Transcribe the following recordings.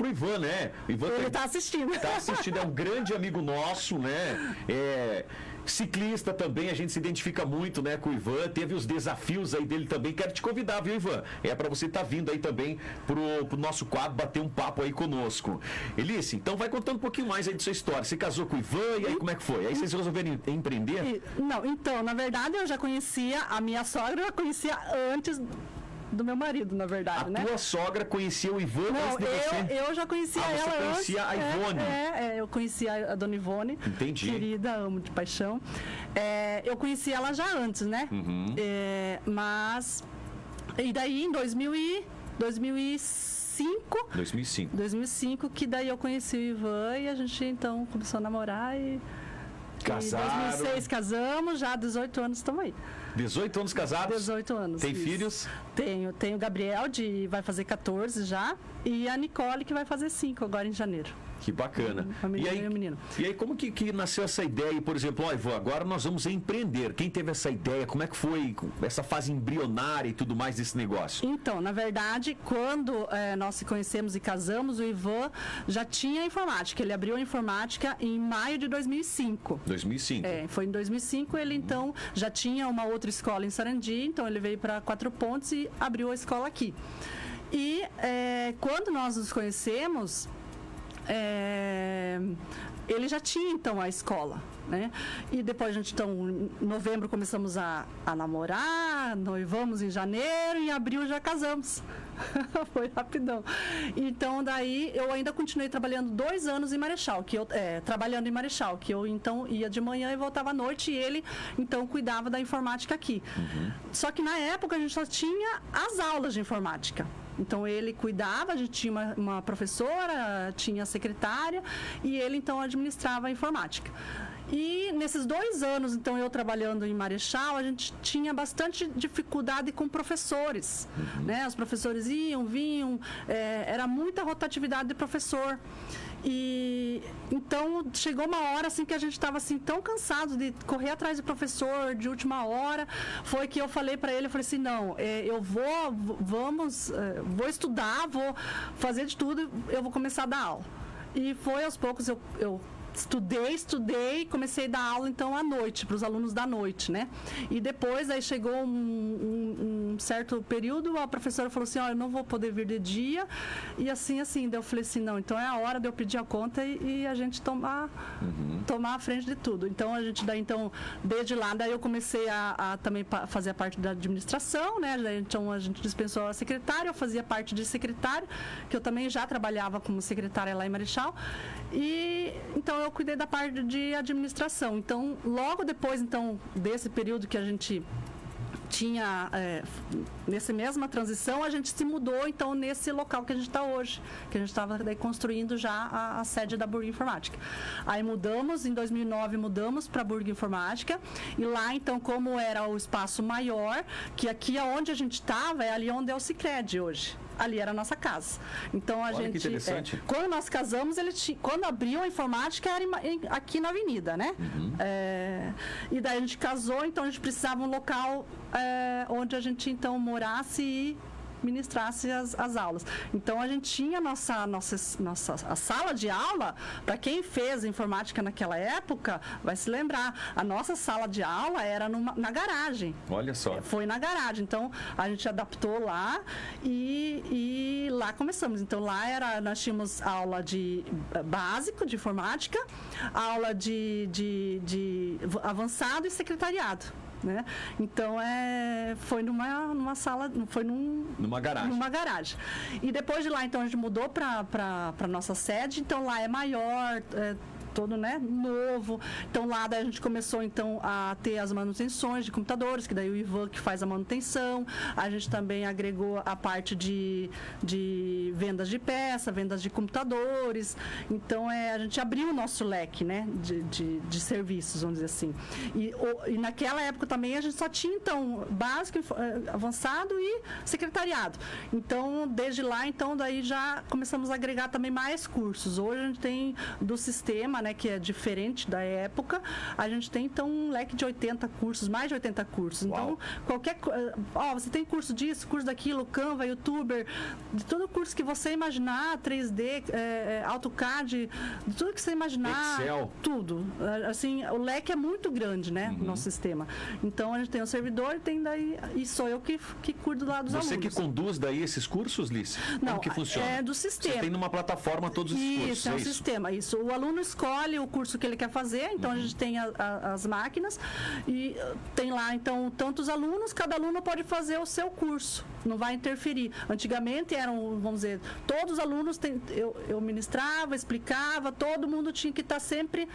Ivan, né? O Ivan Ele tá assistindo. Tá assistindo, é um grande amigo nosso, né? Ciclista também, a gente se identifica muito, né, com o Ivan. Teve os desafios aí dele também. Quero te convidar, viu, Ivan? Para você estar vindo aí também pro nosso quadro, bater um papo aí conosco. Elice, então vai contando um pouquinho mais aí de sua história. Você casou com o Ivan e aí como é que foi? Aí vocês resolveram empreender? Não, então, na verdade, eu já conhecia, a minha sogra eu já conhecia antes do meu marido, na verdade, né? A tua sogra conhecia o Ivan antes de você? Eu já conhecia ela você antes. conhecia a Ivone? Eu conhecia a dona Ivone. Entendi. Querida, amo de paixão. Eu conheci ela já antes, né? Mas... E daí, em 2005, que daí eu conheci o Ivan e a gente, então, começou a namorar e... Casaram. Em 2006 casamos, já há 18 anos estamos aí. 18 anos casados? 18 anos. Tem isso. filhos? Tenho o Gabriel, vai fazer 14 já, e a Nicole, que vai fazer 5 agora em janeiro. Que bacana. E o menino. E aí, como que nasceu essa ideia? Por exemplo, Ivan, agora nós vamos empreender. Quem teve essa ideia? Como é que foi essa fase embrionária e tudo mais desse negócio? Então, na verdade, quando nós se conhecemos e casamos, o Ivan já tinha informática. Ele abriu a informática em maio de 2005. 2005. Foi em 2005, ele então já tinha uma outra escola em Sarandi, então ele veio para Quatro Pontes e abriu a escola aqui. E quando nós nos conhecemos... ele já tinha então a escola, né? E depois a gente, então, em novembro começamos a namorar, noivamos em janeiro e em abril já casamos. Foi rapidão. Então daí eu ainda continuei trabalhando 2 anos em Marechal, trabalhando em Marechal, que eu então ia de manhã e voltava à noite, e ele então cuidava da informática aqui. Só que na época a gente só tinha as aulas de informática. Então ele cuidava, a gente tinha uma professora, tinha a secretária e ele então administrava a informática. E nesses 2 anos, então, eu trabalhando em Marechal, a gente tinha bastante dificuldade com professores, né? Os professores iam, vinham, era muita rotatividade de professor. E então chegou uma hora assim que a gente estava assim tão cansado de correr atrás de professor de última hora, foi que eu falei para ele, eu falei assim, não, eu vou estudar, vou fazer de tudo, eu vou começar a dar aula. E foi aos poucos eu estudei, comecei a dar aula então à noite, para os alunos da noite, né? E depois aí chegou um certo período, a professora falou assim, eu não vou poder vir de dia, e assim, daí eu falei assim, não, então é a hora de eu pedir a conta e a gente tomar a frente de tudo. Então a gente daí, então, desde lá, daí eu comecei a também fazer a parte da administração, né? Então a gente dispensou a secretária, eu fazia parte de secretária, que eu também já trabalhava como secretária lá em Marechal, e então eu cuidei da parte de administração. Então, logo depois, então, desse período que a gente tinha, nessa mesma transição, a gente se mudou, então, nesse local que a gente está hoje, que a gente estava construindo já a sede da Burg Informática. Aí mudamos, em 2009 mudamos para a Burg Informática, e lá, então, como era o espaço maior, que aqui onde a gente estava, é ali onde é o Sicredi hoje. Ali era a nossa casa. Então a gente. Que interessante. Quando nós casamos, quando abriu a informática era aqui na avenida, né? E daí a gente casou, então a gente precisava um local onde a gente então morasse e ministrasse as aulas. Então a gente tinha a sala de aula, para quem fez informática naquela época, vai se lembrar, a nossa sala de aula era na garagem. Olha só. Foi na garagem. Então a gente adaptou lá e lá começamos. Então lá nós tínhamos aula de básico de informática, aula de avançado e secretariado. Né? Então foi numa sala, foi numa garagem. E depois de lá, então, a gente mudou para nossa sede, então lá é maior, todo, né, novo. Então lá daí a gente começou então a ter as manutenções de computadores, que daí o Ivan que faz a manutenção. A gente também agregou a parte de vendas de peça, vendas de computadores. Então a gente abriu o nosso leque, né, de serviços, vamos dizer assim. E naquela época também a gente só tinha então básico, avançado e secretariado. Então desde lá, então daí já começamos a agregar também mais cursos. Hoje a gente tem do sistema, né, né, que é diferente da época, a gente tem então um leque de 80 cursos, mais de 80 cursos. Então, você tem curso disso, curso daquilo, Canva, YouTuber, de todo curso que você imaginar, 3D, AutoCAD, de tudo que você imaginar, Excel. tudo. Assim, o leque é muito grande, né, no nosso sistema. Então, a gente tem um servidor e sou eu que cuido lá dos alunos. Você que conduz daí esses cursos, Lice? Como que funciona? É do sistema. Você tem numa plataforma todos os cursos, Isso, é um sistema. Isso. O aluno escolhe o curso que ele quer fazer, então a gente tem as máquinas e tem lá, então, tantos alunos, cada aluno pode fazer o seu curso, não vai interferir. Antigamente eram, vamos dizer, todos os alunos, eu ministrava, explicava, todo mundo tinha que estar sempre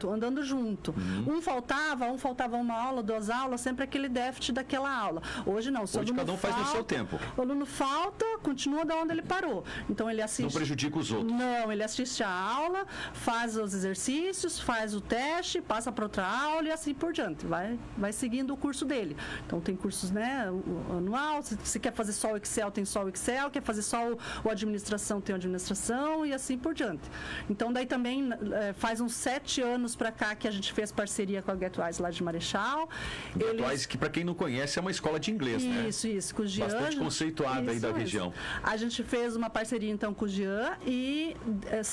andando junto. Um faltava uma aula, 2 aulas, sempre aquele déficit daquela aula. Hoje não. Hoje cada um faz no seu tempo. O aluno falta, continua da onde ele parou. Então ele assiste. Não prejudica os outros. Não, ele assiste a aula, faz os exercícios, faz o teste, passa para outra aula e assim por diante. Vai seguindo o curso dele. Então tem cursos, né, anual. Se quer fazer só o Excel, tem só o Excel. Quer fazer só o administração, tem o administração e assim por diante. Então daí também faz uns 7 anos para cá que a gente fez parceria com a GetWise lá de Marechal. GetWise, que para quem não conhece é uma escola de inglês, né? Isso, com o Jean. Bastante conceituada aí da região. A gente fez uma parceria então com o Jean e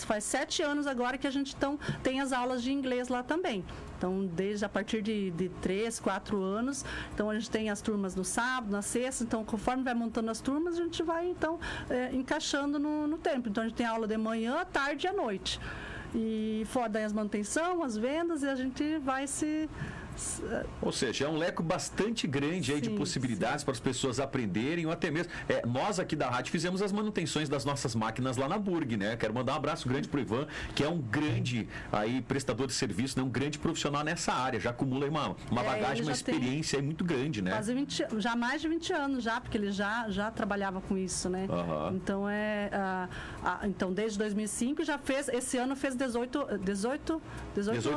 faz 7 anos agora que a gente então tem as aulas de inglês lá também. Então, desde a partir de 3, 4 anos, então a gente tem as turmas no sábado, na sexta, então conforme vai montando as turmas, a gente vai então encaixando no tempo. Então a gente tem aula de manhã, tarde e à noite. E fora daí as manutenção, as vendas, e a gente vai se... Ou seja, é um leque bastante grande aí de possibilidades para as pessoas aprenderem, ou até mesmo. Nós aqui da rádio fizemos as manutenções das nossas máquinas lá na Burg, né? Quero mandar um abraço grande pro Ivan, que é um grande aí prestador de serviço, né? Um grande profissional nessa área. Já acumula aí uma bagagem, uma experiência aí muito grande, né? Já mais de 20 anos já, porque ele já trabalhava com isso, né? Então então desde 2005 já fez, esse ano fez 18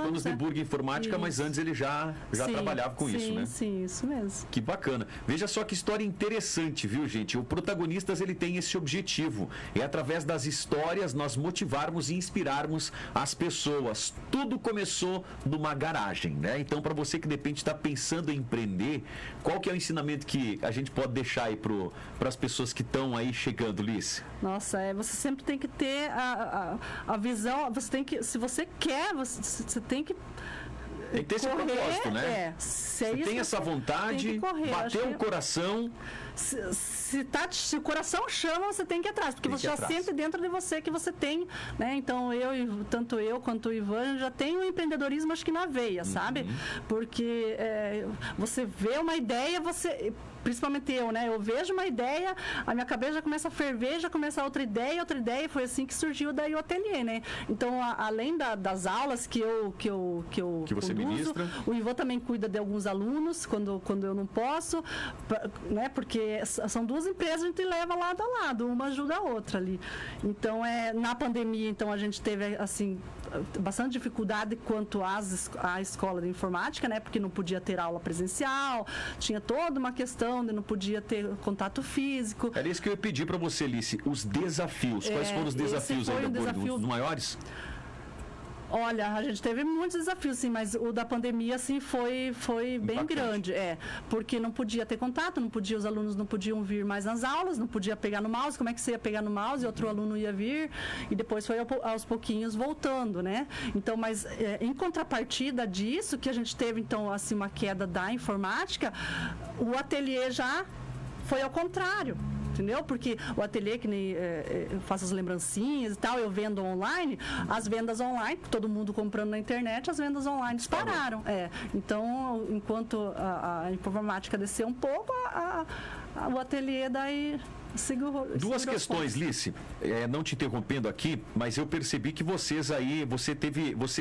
anos de Burg Informática, mas antes ele já trabalhava com isso, né? Sim, isso mesmo. Que bacana. Veja só que história interessante, viu, gente? O Protagonistas, ele tem esse objetivo. É através das histórias nós motivarmos e inspirarmos as pessoas. Tudo começou numa garagem, né? Então, para você que de repente está pensando em empreender, qual que é o ensinamento que a gente pode deixar aí para as pessoas que estão aí chegando, Lice? Nossa, você sempre tem que ter a visão, você tem que, se você quer, você tem que... Tem que ter esse propósito, né? Você tem essa vontade, bater o coração. Se o coração chama, você tem que ir atrás, porque você já sente dentro de você que você tem, né? Então, tanto eu quanto o Ivan já tem o empreendedorismo, acho que na veia, sabe? Porque você vê uma ideia, principalmente eu, né? Eu vejo uma ideia, a minha cabeça já começa a ferver, já começa outra ideia, foi assim que surgiu daí o ateliê, né? Então, além das aulas que você ministra, o Ivan também cuida de alguns alunos, quando eu não posso, né? Porque são 2 empresas, a gente leva lado a lado, uma ajuda a outra ali. Então, na pandemia, então, a gente teve, assim, bastante dificuldade quanto à escola de informática, né? Porque não podia ter aula presencial, tinha toda uma questão de não podia ter contato físico. Era isso que eu ia pedir para você, Lice, os desafios. Quais foram os desafios aí os maiores? Olha, a gente teve muitos desafios, sim, mas o da pandemia, assim, foi bem grande. Porque não podia ter contato, os alunos não podiam vir mais nas aulas, não podia pegar no mouse, como é que você ia pegar no mouse e outro aluno ia vir, e depois foi aos pouquinhos voltando, né? Então, mas em contrapartida disso, que a gente teve, então, assim, uma queda da informática, o ateliê já foi ao contrário. Entendeu? Porque o ateliê, que nem eu faço as lembrancinhas e tal, eu vendo online, as vendas online, todo mundo comprando na internet, as vendas online dispararam. Então, enquanto a informática desceu um pouco, o ateliê daí... Duas questões, Lice, não te interrompendo aqui, mas eu percebi que você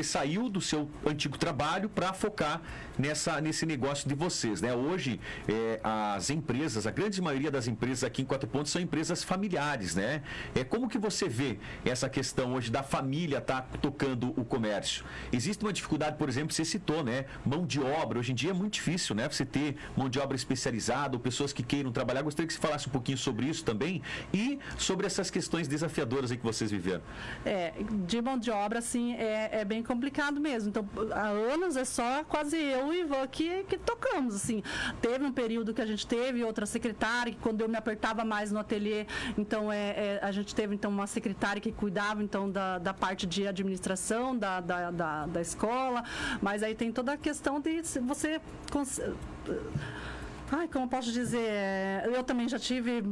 saiu do seu antigo trabalho para focar nesse negócio de vocês, né? Hoje, as empresas, a grande maioria das empresas aqui em Quatro Pontos são empresas familiares, né? Como que você vê essa questão hoje da família estar tocando o comércio? Existe uma dificuldade, por exemplo, você citou, né? Mão de obra, hoje em dia é muito difícil, né? Você ter mão de obra especializada ou pessoas que queiram trabalhar. Gostaria que você falasse um pouquinho sobre isso isso também, e sobre essas questões desafiadoras aí que vocês viveram. De mão de obra, assim, é bem complicado mesmo. Então, há anos é só quase eu e Ivan que tocamos, assim. Teve um período que a gente teve outra secretária, que quando eu me apertava mais no ateliê, então a gente teve então uma secretária que cuidava então da parte de administração da escola, mas aí tem toda a questão de você... como eu posso dizer, eu também já tive,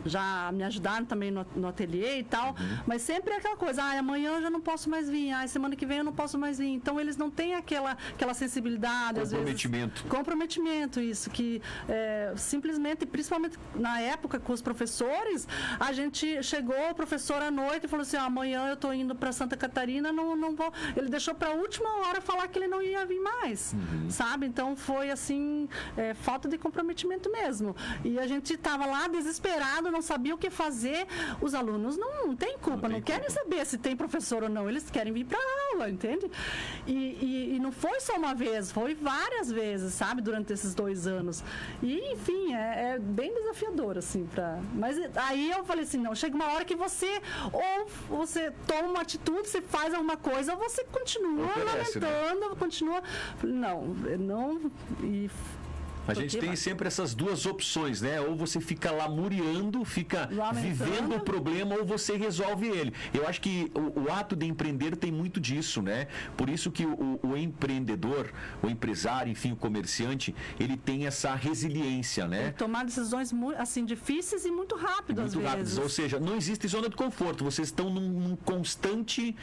já me ajudaram também no ateliê e tal, mas sempre é aquela coisa, amanhã eu já não posso mais vir, semana que vem eu não posso mais vir, então eles não têm aquela sensibilidade, comprometimento. Às vezes, comprometimento, isso, que simplesmente, principalmente na época com os professores, a gente chegou, o professor à noite e falou assim, amanhã eu tô indo para Santa Catarina, não vou, ele deixou para a última hora falar que ele não ia vir mais, sabe, então foi assim, falta de comprometimento mesmo, e a gente tava lá desesperado, não sabia o que fazer. Os alunos não têm culpa, não querem saber se tem professor ou não, eles querem vir para aula, entende? E não foi só uma vez, foi várias vezes, sabe, durante esses 2 anos. E, enfim, é bem desafiador, assim, mas aí eu falei assim, não, chega uma hora que você toma uma atitude, você faz alguma coisa, ou você continua lamentando, continua... Não, e... A gente tem sempre essas duas opções, né? Ou você fica lamuriando, fica vivendo o problema, ou você resolve ele. Eu acho que o ato de empreender tem muito disso, né? Por isso que o empreendedor, o empresário, enfim, o comerciante, ele tem essa resiliência, né? Tomar decisões assim, difíceis e muito rápido, às vezes. Rápidas. Ou seja, não existe zona de conforto. Vocês estão num constante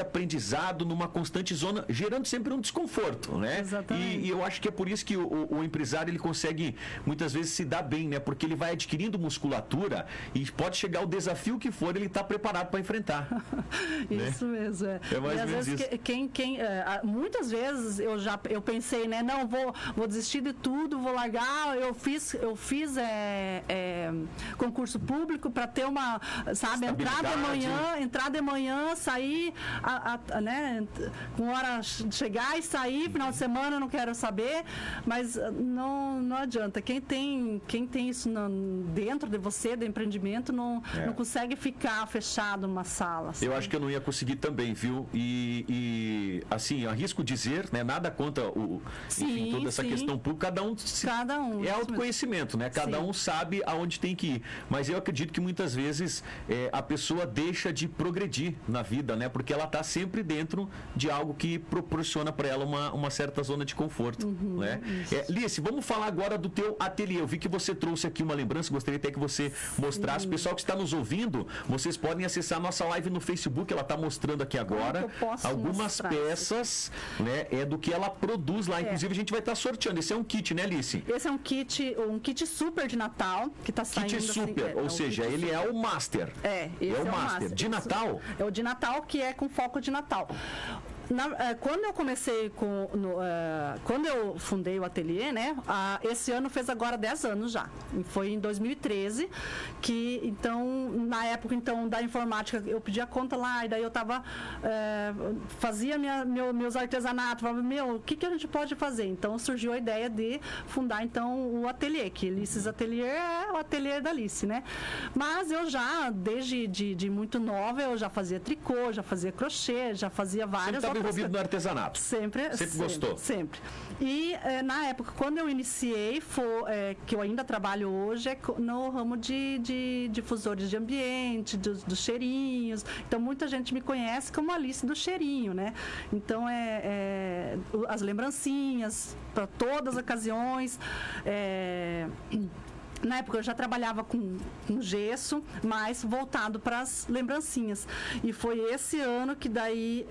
aprendizado, numa constante zona, gerando sempre um desconforto, né? Exatamente. E eu acho que é por isso que o empresário, ele consegue muitas vezes se dar bem, né? Porque ele vai adquirindo musculatura e pode chegar o desafio que for, ele está preparado para enfrentar. Isso né? mesmo, é. É mais e às vezes muitas vezes eu pensei, né? Não, vou desistir de tudo, vou largar. Eu fiz concurso público para ter uma, sabe, entrar de manhã, sair, né? Com hora chegar e sair, final de semana eu não quero saber, mas não adianta. Quem tem isso dentro de você, do empreendimento, não consegue ficar fechado numa sala. Sabe? Eu acho que eu não ia conseguir também, viu? E assim, arrisco dizer, né? Nada contra enfim, toda essa questão pública, cada um é autoconhecimento, né? Cada um sabe aonde tem que ir. Mas eu acredito que muitas vezes a pessoa deixa de progredir na vida, né? Porque ela está sempre dentro de algo que proporciona para ela uma certa zona de conforto, né? Lícia, vamos falar agora do teu ateliê. Eu vi que você trouxe aqui uma lembrança, gostaria até que você mostrasse. O pessoal que está nos ouvindo, vocês podem acessar a nossa live no Facebook, ela está mostrando aqui agora algumas peças, né, do que ela produz lá. Inclusive a gente vai estar sorteando. Esse é um kit, né, Alice? Esse é um kit super de Natal, que está saindo. Kit super, assim, ou seja, ele é o Master. Esse é o Master. De Natal? É o de Natal, que é com foco de Natal. Quando eu comecei quando eu fundei o ateliê, né? Esse ano fez agora 10 anos já. Foi em 2013 que, então, na época então da informática, eu pedi a conta lá e daí eu fazia meus artesanatos, falava, o que a gente pode fazer? Então surgiu a ideia de fundar então o ateliê, que Alice's Atelier é o ateliê da Alice, né? Mas eu já, desde de muito nova, eu já fazia tricô, já fazia crochê, já fazia várias envolvido no artesanato. Sempre gostou. Sempre. E na época, quando eu iniciei, que eu ainda trabalho hoje, é no ramo de difusores de ambiente, dos cheirinhos. Então, muita gente me conhece como Alice do cheirinho, né? Então, as lembrancinhas para todas as ocasiões. Na época eu já trabalhava com gesso, mas voltado para as lembrancinhas. E foi esse ano que daí,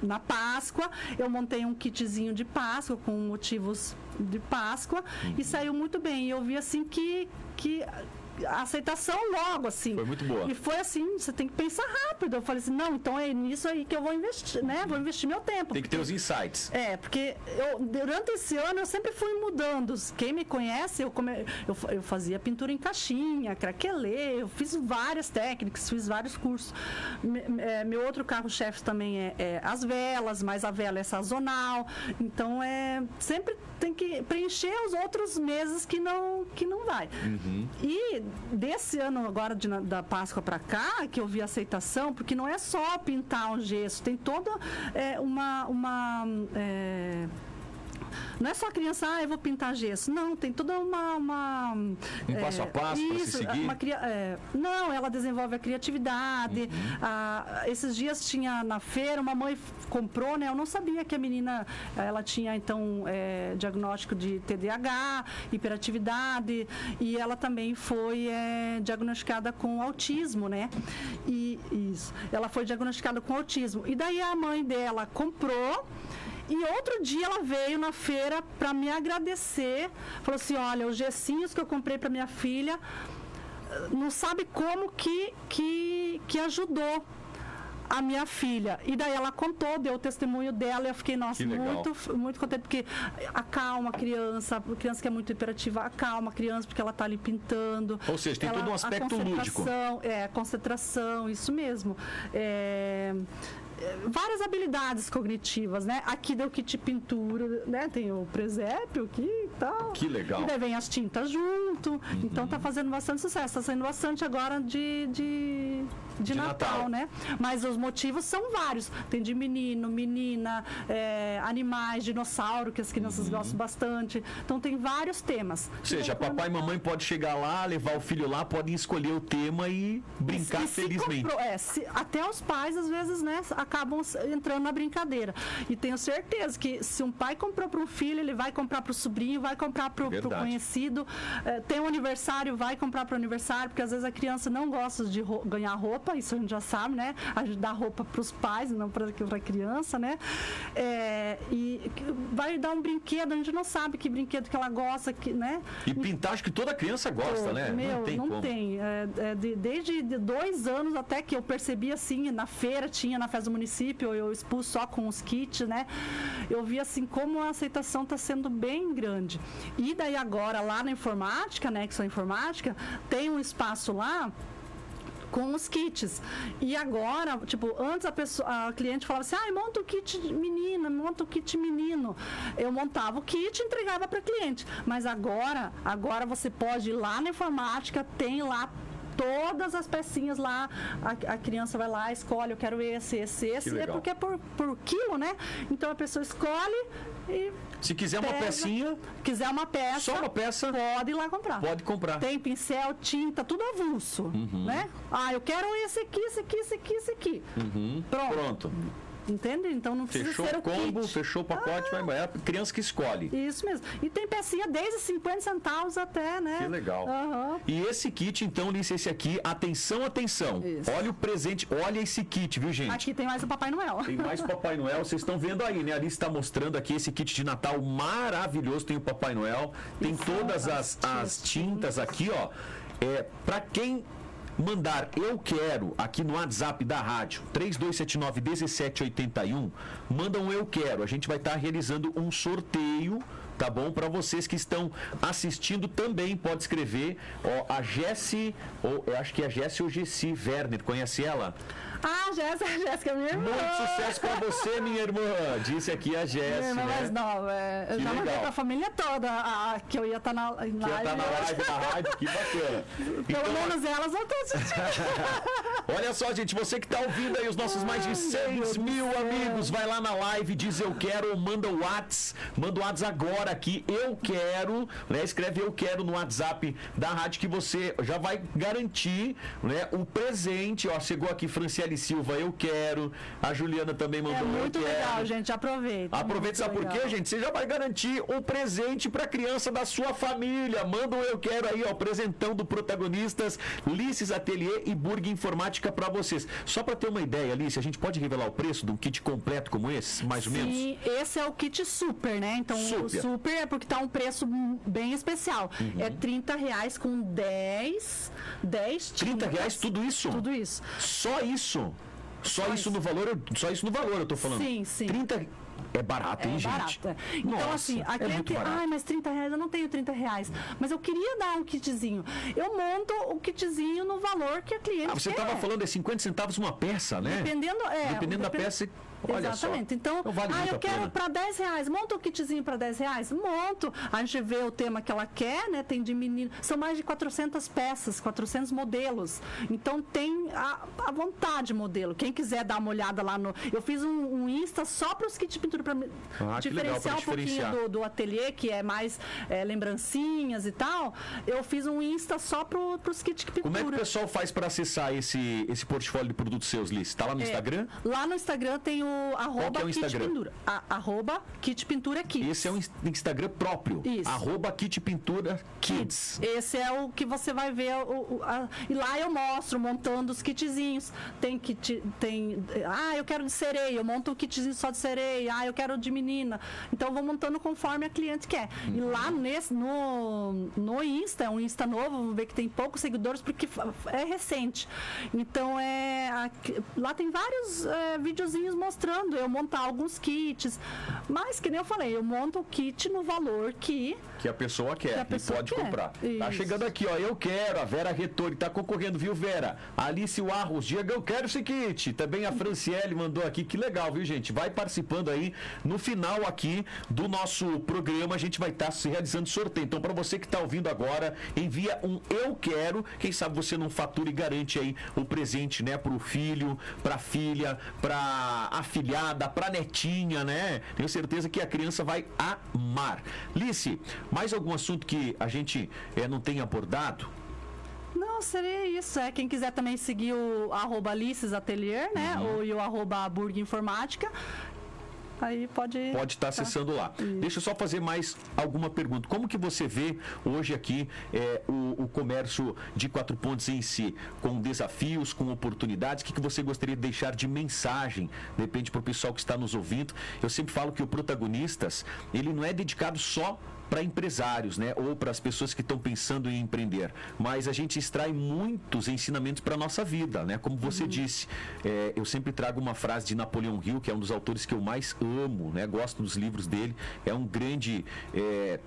na Páscoa, eu montei um kitzinho de Páscoa com motivos de Páscoa e saiu muito bem. E eu vi assim que a aceitação logo, assim. Foi muito boa. E foi assim, você tem que pensar rápido. Eu falei assim, não, então é nisso aí que eu vou investir, né? Vou investir meu tempo. Tem que ter os insights. Porque durante esse ano eu sempre fui mudando. Quem me conhece, eu fazia pintura em caixinha, craquelê, eu fiz várias técnicas, fiz vários cursos. Meu outro carro-chefe também é as velas, mas a vela é sazonal. Então, sempre tem que preencher os outros meses que não vai. E desse ano agora da Páscoa para cá, que eu vi a aceitação, porque não é só pintar um gesso, tem toda não é só a criança, eu vou pintar gesso. Não, tem toda um passo a passo para se seguir? Não, ela desenvolve a criatividade. Esses dias tinha na feira, uma mãe comprou, né? Eu não sabia que a menina, ela tinha, então, diagnóstico de TDAH, hiperatividade, e ela também foi diagnosticada com autismo, né? E isso, ela foi diagnosticada com autismo. E daí a mãe dela comprou. E outro dia ela veio na feira para me agradecer. Falou assim, olha, os gessinhos que eu comprei para minha filha, não sabe como que ajudou a minha filha. E daí ela contou, deu o testemunho dela e eu fiquei, nossa, muito contente, porque acalma a criança que é muito hiperativa, acalma a criança porque ela está ali pintando. Ou seja, tem todo um aspecto lúdico. Concentração, isso mesmo. Várias habilidades cognitivas, né? Aqui deu kit pintura, né? Tem o presépio aqui e tal. Que legal. E daí vem as tintas junto. Então tá fazendo bastante sucesso. Tá saindo bastante agora de Natal, né? Mas os motivos são vários. Tem de menino, menina, animais, dinossauro, que as crianças gostam bastante. Então tem vários temas. Ou seja, papai e mamãe podem chegar lá, levar o filho lá, podem escolher o tema e brincar felizmente. Até os pais, às vezes, né? Acabam entrando na brincadeira. E tenho certeza que se um pai comprou para um filho, ele vai comprar para o sobrinho, vai comprar para o conhecido. Tem um aniversário, vai comprar para o aniversário, porque às vezes a criança não gosta de ganhar roupa, isso a gente já sabe, né? A gente dá roupa para os pais, não para a criança, né? E vai dar um brinquedo, a gente não sabe que brinquedo que ela gosta, né? E pintar, acho que toda criança gosta, né? Não tem. Desde 2 anos até que eu percebi assim, na feira, tinha na festa do município, eu expus só com os kits, né? Eu vi assim como a aceitação está sendo bem grande. E daí agora lá na informática, né, que sou informática, tem um espaço lá com os kits. E agora, tipo, antes a cliente falava assim, monta o kit menina, monta o kit menino. Eu montava o kit e entregava para cliente. Mas agora você pode ir lá na informática, tem lá todas as pecinhas lá, a criança vai lá, escolhe, eu quero esse, porque é por quilo, né? Então a pessoa escolhe e se quiser uma pecinha, só uma peça, pode ir lá comprar. Pode comprar. Tem pincel, tinta, tudo avulso, né? Eu quero esse aqui. Pronto. Entende? Então não precisa fechou ser o combo, kit. Fechou o pacote, vai embora. É a criança que escolhe. Isso mesmo. E tem pecinha desde 50 centavos até, né? Que legal. E esse kit, então, Lícia, esse aqui, atenção. Isso. Olha o presente, olha esse kit, viu, gente? Aqui tem mais o Papai Noel. Tem mais Papai Noel, vocês estão vendo aí, né? A Alice está mostrando aqui esse kit de Natal maravilhoso, tem o Papai Noel, tem todas as tintas aqui, ó. Para quem mandar eu quero aqui no WhatsApp da rádio 3279-1781, manda um eu quero, a gente vai estar realizando um sorteio, tá bom? Para vocês que estão assistindo também pode escrever, a Jessi, eu acho que é a Jessi ou Gessi Werner, conhece ela? Jéssica, minha irmã. Muito sucesso pra você, minha irmã. Disse aqui a Jéssica. Minha irmã mais nova. Eu já mandei pra família toda que eu ia estar na live. Que ia estar na live da rádio, que bacana. Pelo menos elas vão estar assistindo. Olha só, gente, você que tá ouvindo aí os nossos mais de 6 mil amigos, vai lá na live, diz eu quero, manda o WhatsApp agora aqui, eu quero, né? Escreve eu quero no WhatsApp da rádio que você já vai garantir, né, o presente. Chegou aqui Franciele Silva, eu quero. A Juliana também mandou muito legal, gente, aproveita. Sabe por quê, gente? Você já vai garantir um presente pra criança da sua família. Manda um eu quero aí, presentão do Protagonistas, Lices Ateliê e Burg Informática pra vocês. Só pra ter uma ideia, Alice, a gente pode revelar o preço de um kit completo como esse, mais ou menos? Sim, esse é o kit super, né? Então, o super super, porque tá um preço bem especial. É R$30 com 10 R$30 tintas. tudo isso? Tudo isso. Só isso? Só isso no valor, eu tô falando. Sim, sim. 30 é barato, hein, gente? Barato. Então, Nossa, assim, a é muito cliente, barato. mas R$30, eu não tenho R$30. Mas eu queria dar um kitzinho. Eu monto o kitzinho no valor que a cliente Você quer. estava falando de 50 centavos uma peça, né? Dependendo da peça, olha exatamente. só. Então, vale muito eu a quero pena. para R$10. Monta o kitzinho para R$10. Monto. A gente vê o tema que ela quer, né? Tem de menino. São mais de 400 peças, 400 modelos. Então, tem a vontade modelo. Quem quiser dar uma olhada lá no... Eu fiz um Insta só para os kits de pintura, para diferenciar um pouquinho do ateliê, que é mais lembrancinhas e tal. Eu fiz um Insta só para os kits de pintura. Como é que o pessoal faz para acessar esse portfólio de produtos seus, Liz? Está lá no Instagram? Lá no Instagram tem o Qual que é o Instagram? @kitpintura. @kitpintura kids. Esse é um Instagram próprio. Isso. @kitpintura kids. Esse é o que você vai ver. E lá eu mostro montando os kitzinhos. Tem kit, eu quero de sereia, eu monto um kitzinho só de sereia. Eu quero de menina. Então eu vou montando conforme a cliente quer. E lá no Insta, é um Insta novo, vamos ver que tem poucos seguidores porque é recente. Então lá tem vários videozinhos mostrando eu montar alguns kits. Mas que nem eu falei, eu monto o kit no valor que a pessoa quer e pode comprar. Isso. Tá chegando aqui, ó. Eu quero. A Vera Retori tá concorrendo, viu, Vera? Alice Arros, Diego, eu quero esse kit. Também a Franciele mandou aqui. Que legal, viu, gente? Vai participando aí. No final aqui do nosso programa, a gente vai estar realizando sorteio. Então, para você que tá ouvindo agora, envia um eu quero. Quem sabe você não fatura e garante aí o presente, né? Pro filho, pra filha, pra afilhada, pra netinha, né? Tenho certeza que a criança vai amar. Lice, mais algum assunto que a gente não tenha abordado? Não, seria isso. Quem quiser também seguir o @Alices Atelier, né? Ou o @Burg Informática. Aí pode estar acessando lá. Deixa eu só fazer mais alguma pergunta. Como que você vê hoje aqui o comércio de Quatro Pontos em si, com desafios, com oportunidades? O que você gostaria de deixar de mensagem, de repente, para o pessoal que está nos ouvindo? Eu sempre falo que o Protagonistas, ele não é dedicado só para empresários, né? Ou para as pessoas que estão pensando em empreender. Mas a gente extrai muitos ensinamentos para a nossa vida, né? Como você disse, eu sempre trago uma frase de Napoleão Hill, que é um dos autores que eu mais amo, né? Gosto dos livros dele. É um grande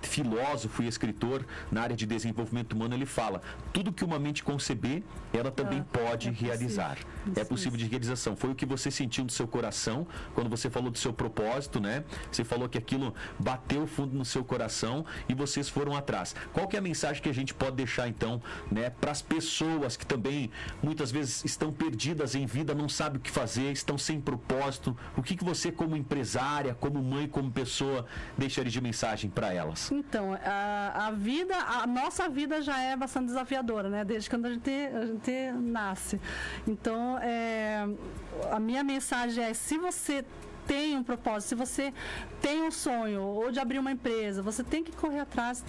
filósofo e escritor na área de desenvolvimento humano. Ele fala, tudo que uma mente conceber, ela também pode realizar. É possível de realização. Foi o que você sentiu no seu coração, quando você falou do seu propósito, né? Você falou que aquilo bateu fundo no seu coração e vocês foram atrás. Qual que é a mensagem que a gente pode deixar, então, né, para as pessoas que também muitas vezes estão perdidas em vida, não sabem o que fazer, estão sem propósito? O que você, como empresária, como mãe, como pessoa, deixaria de mensagem para elas? Então, a nossa vida já é bastante desafiadora, né? Desde quando a gente nasce. Então, a minha mensagem é: se você tem um propósito, se você tem um sonho ou de abrir uma empresa, você tem que correr atrás,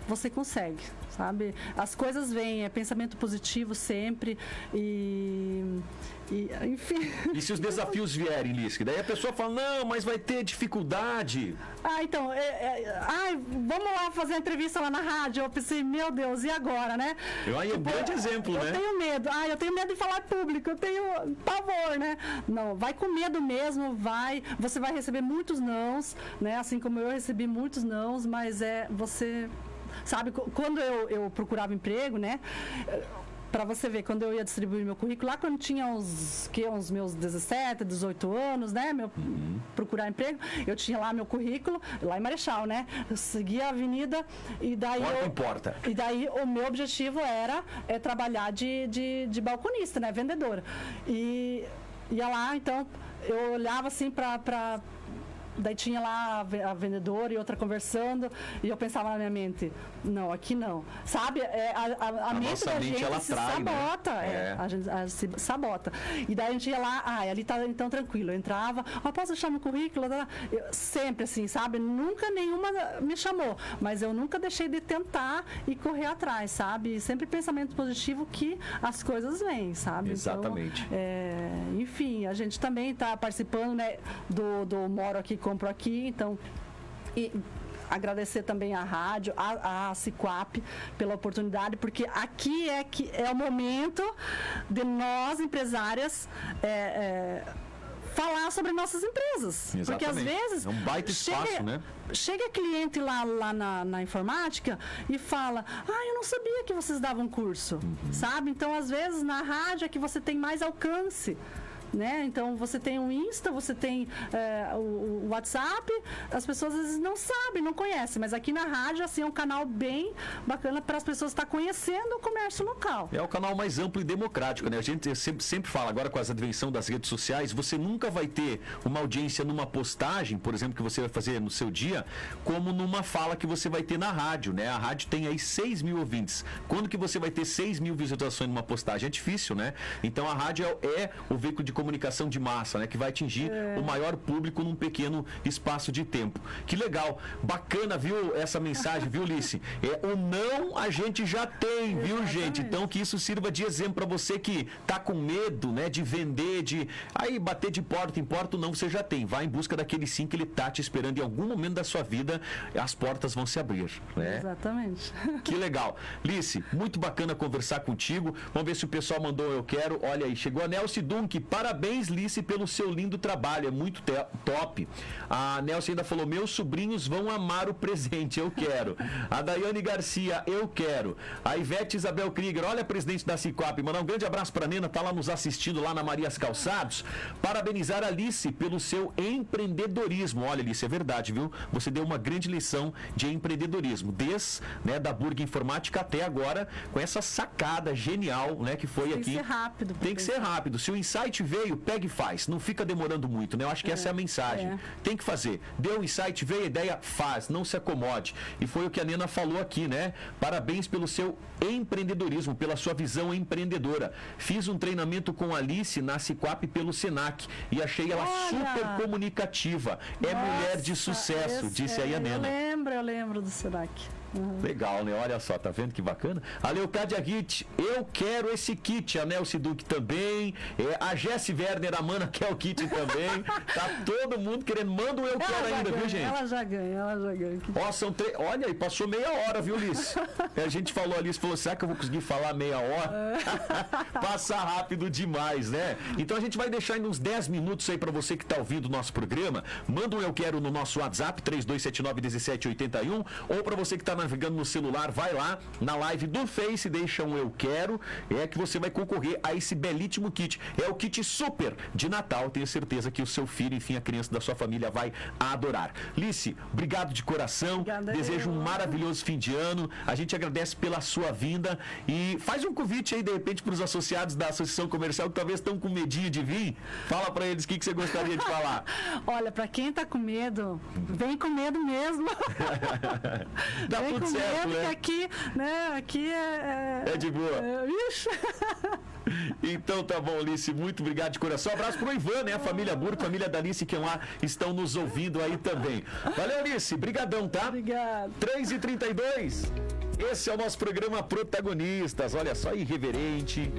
você consegue, sabe? As coisas vêm, é pensamento positivo sempre enfim. E se os desafios vierem, Liz? Daí a pessoa fala, não, mas vai ter dificuldade. Então, vamos lá fazer a entrevista lá na rádio. Eu pensei, meu Deus, e agora, né? É um grande exemplo, né? Eu tenho medo. Eu tenho medo de falar público, eu tenho pavor, né? Não, vai com medo mesmo, você vai receber muitos nãos, né? Assim como eu recebi muitos nãos, mas você... Sabe, quando eu procurava emprego, né? Para você ver, quando eu ia distribuir meu currículo, lá quando tinha uns meus 17, 18 anos, né? Procurar emprego, eu tinha lá meu currículo, lá em Marechal, né? Eu seguia a avenida e daí... Porta. E daí o meu objetivo era trabalhar de balconista, né? Vendedora. E ia lá, então, eu olhava assim para daí tinha lá a vendedora e outra conversando, e eu pensava na minha mente, não, aqui não. Sabe, a mente da gente ela se atrai, sabota. né? A gente se sabota. E daí a gente ia lá, ali tá então tranquilo. Eu entrava, posso deixar meu currículo? Sempre assim, sabe? Nunca nenhuma me chamou, mas eu nunca deixei de tentar e correr atrás, sabe? Sempre pensamento positivo que as coisas vêm, sabe? Exatamente. Então, enfim, a gente também está participando, né, do Moro Aqui, Compro Aqui, então agradecer também à rádio, à Siquap, pela oportunidade, porque aqui é o momento de nós, empresárias, falar sobre nossas empresas. Exatamente. Porque às vezes é um baita espaço, né? Chega cliente lá na informática e fala, eu não sabia que vocês davam curso, sabe? Então, às vezes, na rádio é que você tem mais alcance. Né? Então você tem o Insta, você tem o WhatsApp, as pessoas às vezes não sabem, não conhecem, mas aqui na rádio assim, é um canal bem bacana para as pessoas estar conhecendo o comércio local. É o canal mais amplo e democrático, né? A gente sempre fala, agora com a advenção das redes sociais, você nunca vai ter uma audiência numa postagem, por exemplo, que você vai fazer no seu dia, como numa fala que você vai ter na rádio, né? A rádio tem aí 6 mil ouvintes. Quando que você vai ter 6 mil visualizações numa postagem? É difícil, né? Então a rádio é o veículo de comunicação de massa, né? Que vai atingir o maior público num pequeno espaço de tempo. Que legal, bacana, viu, essa mensagem, viu, Lice? O não a gente já tem, viu, gente? Então que isso sirva de exemplo para você que tá com medo, né, de vender, de aí bater de porta em porta, não, você já tem. Vai em busca daquele sim que ele tá te esperando em algum momento da sua vida, as portas vão se abrir, né? Exatamente. Que legal. Lice, muito bacana conversar contigo. Vamos ver se o pessoal mandou eu quero. Olha aí, chegou a Nelce Dunk. Parabéns, Lice, pelo seu lindo trabalho. É muito top. A Nelce ainda falou, meus sobrinhos vão amar o presente. Eu quero. A Daiane Garcia, eu quero. A Ivete Isabel Krieger, olha, presidente da Siquap, mandar um grande abraço pra Nena, tá lá nos assistindo lá na Marias Calçados. Parabenizar a Lice pelo seu empreendedorismo. Olha, Lice, é verdade, viu? Você deu uma grande lição de empreendedorismo. Desde, né, da Burg Informática até agora, com essa sacada genial, né, que foi aqui. Tem que ser rápido. Tem que ser rápido. Se o insight veio, pega e faz. Não fica demorando muito, né? Eu acho que essa é a mensagem. Tem que fazer. Deu o insight, veio a ideia, faz. Não se acomode. E foi o que a Nena falou aqui, né? Parabéns pelo seu empreendedorismo, pela sua visão empreendedora. Fiz um treinamento com a Alice na Siquap pelo Senac e achei ela super comunicativa. É mulher de sucesso, disse aí a Nena. Eu lembro do Senac. Legal, né? Olha só, tá vendo que bacana? A Leocádia Gitt, eu quero esse kit. A Nelce Duque também. A Jessi Werner, a Mana quer o kit também. Tá todo mundo querendo. Manda um eu quero ainda, viu, gente? Ela já ganha. Ó, são Olha aí, passou meia hora, viu, Liz? A gente falou ali, falou, será que eu vou conseguir falar meia hora? Passa rápido demais, né? Então a gente vai deixar ainda uns 10 minutos aí pra você que tá ouvindo o nosso programa. Manda um eu quero no nosso WhatsApp, 3279-1781, ou pra você que tá navegando no celular, vai lá na live do Face, deixa um eu quero, que você vai concorrer a esse belíssimo kit. É o kit super de Natal, tenho certeza que o seu filho, enfim, a criança da sua família vai adorar. Lice, obrigado de coração. Obrigada, desejo um maravilhoso fim de ano. A gente agradece pela sua vinda e faz um convite aí, de repente, para os associados da Associação Comercial que talvez estão com medinho de vir. Fala para eles o que você gostaria de falar. Olha, para quem tá com medo, vem com medo mesmo. Dá vem tudo com certo, medo, né? que aqui, né? Aqui é de boa. Ixi. Então tá bom, Alice, muito obrigado de coração. Um abraço pro Ivan, né? A família Burgo, família da Alice que lá estão nos ouvindo aí também. Valeu, Alice, brigadão, tá? Obrigado. 3h32. Esse é o nosso programa Protagonistas. Olha só, irreverente,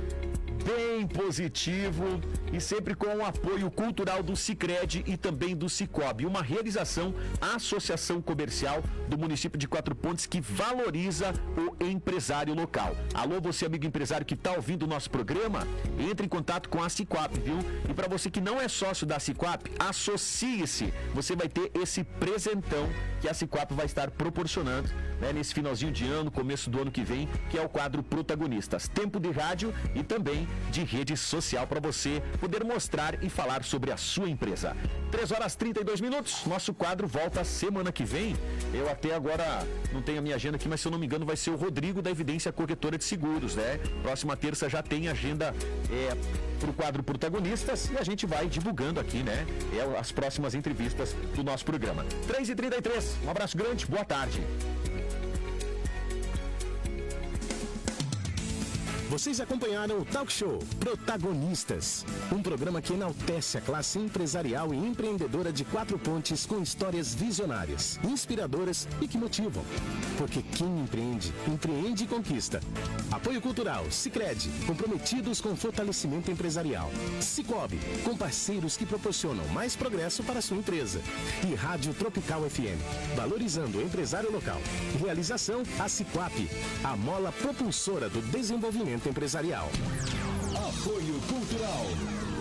bem positivo e sempre com o apoio cultural do Sicredi e também do Cicobi, uma realização associação comercial do município de Quatro Pontes que valoriza o empresário local. Alô, você amigo empresário que está ouvindo o nosso programa, entre em contato com a Cicobi, viu? E para você que não é sócio da Cicobi, associe-se. Você vai ter esse presentão que a Cicobi vai estar proporcionando, né, nesse finalzinho de ano, começo do ano que vem, que é o quadro Protagonistas. Tempo de rádio e também de rede social para você poder mostrar e falar sobre a sua empresa. 3h32. Nosso quadro volta semana que vem. Eu até agora não tenho a minha agenda aqui, mas se eu não me engano vai ser o Rodrigo da Evidência Corretora de Seguros, né? Próxima terça já tem agenda pro quadro Protagonistas e a gente vai divulgando aqui, né? As próximas entrevistas do nosso programa. 3h33. Um abraço grande, boa tarde. Vocês acompanharam o Talk Show Protagonistas, um programa que enaltece a classe empresarial e empreendedora de Quatro Pontes com histórias visionárias, inspiradoras e que motivam. Porque quem empreende, empreende e conquista. A Apoio Cultural, Sicredi, comprometidos com fortalecimento empresarial. Cicobi, com parceiros que proporcionam mais progresso para a sua empresa. E Rádio Tropical FM, valorizando o empresário local. Realização, a Cicoap, a mola propulsora do desenvolvimento empresarial. Apoio Cultural.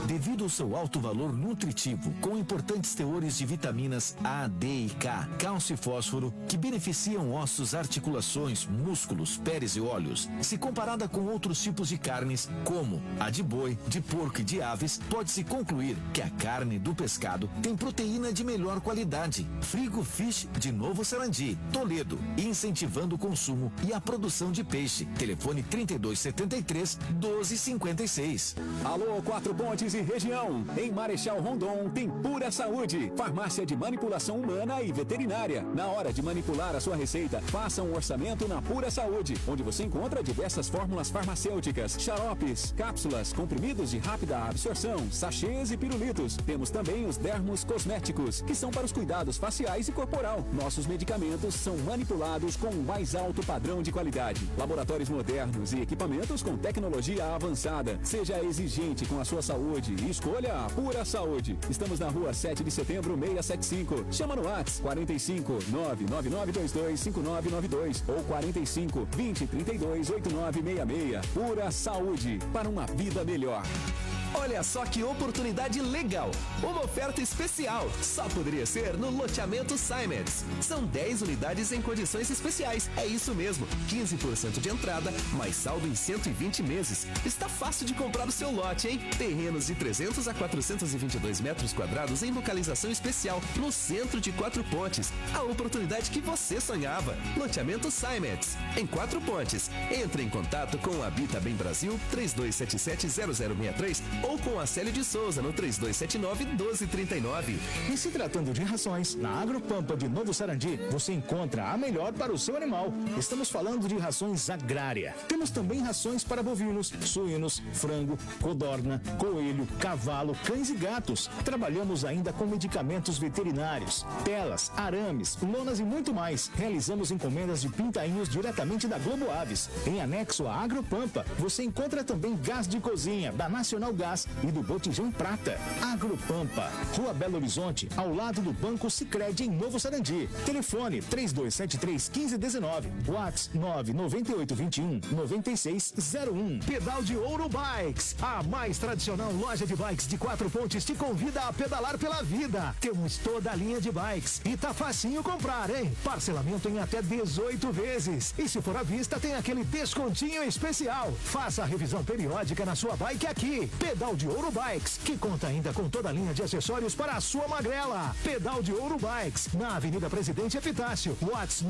Devido ao seu alto valor nutritivo, com importantes teores de vitaminas A, D e K, cálcio e fósforo, que beneficiam ossos, articulações, músculos, peles e olhos, se comparada com outros tipos de carnes, como a de boi, de porco e de aves, pode-se concluir que a carne do pescado tem proteína de melhor qualidade. Frigo Fish de Novo Sarandi, Toledo, incentivando o consumo e a produção de peixe. Telefone 3273-1256. Alô, Quatro Pontes e região. Em Marechal Rondon tem Pura Saúde, farmácia de manipulação humana e veterinária. Na hora de manipular a sua receita, faça um orçamento na Pura Saúde, onde você encontra diversas fórmulas farmacêuticas, xaropes, cápsulas, comprimidos de rápida absorção, sachês e pirulitos. Temos também os dermos cosméticos, que são para os cuidados faciais e corporal. Nossos medicamentos são manipulados com o mais alto padrão de qualidade. Laboratórios modernos e equipamentos com tecnologia avançada. Seja exigente com a sua saúde e escolha a Pura Saúde. Estamos na rua 7 de setembro 675. Chama no WhatsApp 45 999225992 ou 45 2032 8966. Pura Saúde, para uma vida melhor. Olha só que oportunidade legal! Uma oferta especial, só poderia ser no loteamento Simons. São 10 unidades em condições especiais. É isso mesmo, 15% de entrada, mais saldo em 120 meses. Está fácil de comprar o seu lote, hein? Terrenos de 300 a 422 metros quadrados em localização especial, no centro de Quatro Pontes. A oportunidade que você sonhava. Loteamento Simons, em Quatro Pontes. Entre em contato com o Habita Bem Brasil 32770063 ou com a Célio de Souza no 3279-1239. E se tratando de rações, na Agropampa de Novo Sarandi, você encontra a melhor para o seu animal. Estamos falando de rações agrária. Temos também rações para bovinos, suínos, frango, codorna, coelho, cavalo, cães e gatos. Trabalhamos ainda com medicamentos veterinários, telas, arames, lonas e muito mais. Realizamos encomendas de pintainhos diretamente da Globo Aves. Em anexo à Agropampa, você encontra também gás de cozinha da Nacional Gás e do Botijão Prata. Agropampa, Rua Belo Horizonte, ao lado do Banco Sicredi em Novo Sarandi. Telefone 3273-1519, WhatsApp 99821-9601. Pedal de Ouro Bikes, a mais tradicional loja de bikes de Quatro Pontes, te convida a pedalar pela vida. Temos toda a linha de bikes e tá facinho comprar, hein? Parcelamento em até 18 vezes. E se for à vista, tem aquele descontinho especial. Faça a revisão periódica na sua bike aqui. Pedal de Ouro Bikes, que conta ainda com toda a linha de acessórios para a sua magrela. Pedal de Ouro Bikes, na Avenida Presidente Epitácio, WhatsApp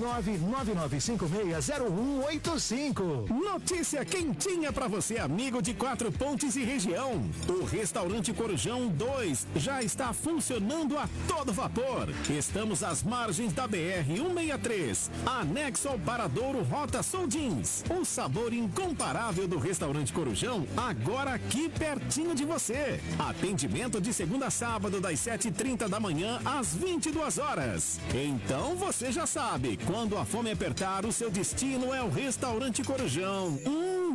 999560185. Notícia quentinha para você, amigo de Quatro Pontes e região. O Restaurante Corujão 2 já está funcionando a todo vapor. Estamos às margens da BR-163, anexo ao Paradouro Rota Sul Jeans. O sabor incomparável do Restaurante Corujão, agora aqui pertinho de você. Atendimento de segunda a sábado, das 7h30 da manhã às 22 horas. Então você já sabe, quando a fome apertar, o seu destino é o Restaurante Corujão.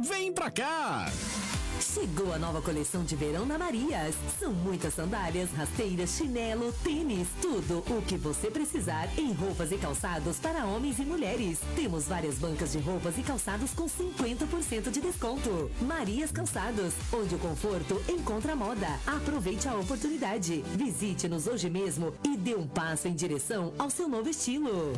Vem pra cá! Chegou a nova coleção de verão na Marias. São muitas sandálias, rasteiras, chinelo, tênis, tudo o que você precisar em roupas e calçados para homens e mulheres. Temos várias bancas de roupas e calçados com 50% de desconto. Marias Calçados, onde o conforto encontra moda. Aproveite a oportunidade. Visite-nos hoje mesmo e dê um passo em direção ao seu novo estilo.